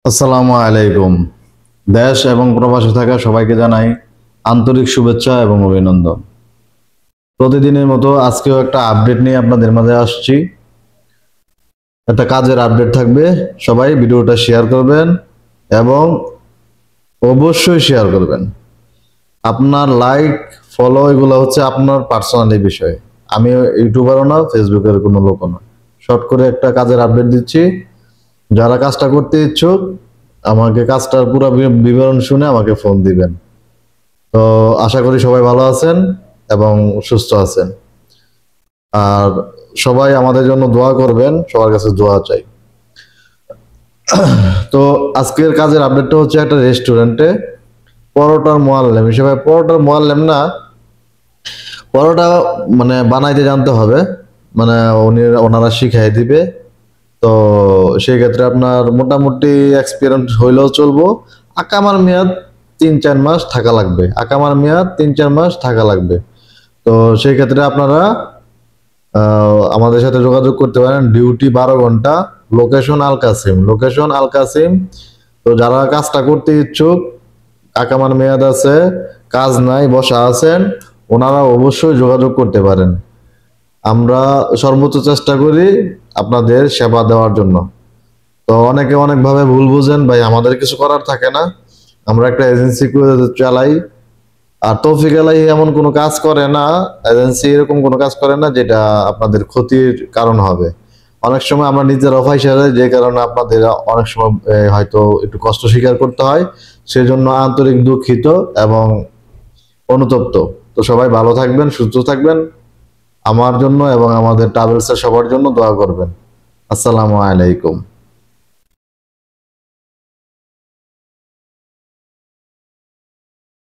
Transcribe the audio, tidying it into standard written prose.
আসসালামু আলাইকুম। দেশ এবং প্রবাসে থাকা সবাইকে জানাই আন্তরিক শুভেচ্ছা এবং অভিনন্দন। প্রতিদিনের মতো আজকেও একটা আপডেট নিয়ে আপনাদের মাঝে আসছি। একটা কাজের আপডেট থাকবে, সবাই ভিডিওটা শেয়ার করবেন এবং অবশ্যই শেয়ার করবেন। আপনার লাইক, ফলো এগুলো হচ্ছে আপনার পার্সোনালি বিষয়। আমি ইউটিউবারও না, ফেসবুকের কোনো লোকও না। শর্ট করে একটা কাজের আপডেট দিচ্ছি। যারা কাজটা করতে ইচ্ছুক আমাকে কাজটার পুরো বিবরণ শুনে আমাকে ফোন দিবেন। তো আশা করি সবাই ভালো আছেন এবং সুস্থ আছেন। আর সবাই আমাদের জন্য দোয়া করবেন, সবার কাছে দোয়া চাই। তো আজকের কাজের আপডেটটা হচ্ছে একটা রেস্টুরেন্টে পরোটার মোয়াল্লেম হিসেবে। পরোটার মোয়াল্লেম না, পরোটা মানে বানাইতে জানতে হবে, মানে ওনারা শিখাই দিবে। তো সেই ক্ষেত্রে আপনার মোটামুটি এক্সপিরিয়েন্স হইলেও চলবো। আকামার মেয়াদ 3-4 মাস থাকা লাগবে। আকামার মেয়াদ 3-4 মাস থাকা লাগবে। তো সেই ক্ষেত্রে আপনারা আমাদের সাথে যোগাযোগ করতে পারেন। ডিউটি 12 ঘন্টা। লোকেশন আল কাসিম। লোকেশন আল কাসিম। তো যারা কাজটা করতে ইচ্ছুক, আকামার মেয়াদ আছে, কাজ নাই, বসা আছেন, ওনারা অবশ্যই যোগাযোগ করতে পারেন। আমরা সর্বোচ্চ চেষ্টা করি আপনাদের সেবা দেওয়ার জন্য। তো অনেকে অনেকভাবে ভুল বুঝেন, ভাই আমাদের কিছু করার থাকে না, আমরা একটা এজেন্সি চালাই। আর তৌফিক আলাই এমন কোনো কাজ করে না, এজেন্সি এরকম কোনো কাজ করে না যেটা আপনাদের ক্ষতির কারণ হবে। অনেক সময় আমরা নিজের অফাই সারে, যে কারণে আপনাদের অনেক সময় হয়তো একটু কষ্ট স্বীকার করতে হয়। সেজন্য আন্তরিক দুঃখিত এবং অনুতপ্ত। তো সবাই ভালো থাকবেন, সুস্থ থাকবেন। আমার জন্য এবং আমাদের ট্রাভেলসের সবার জন্য দোয়া করবেন। আসসালামু আলাইকুম।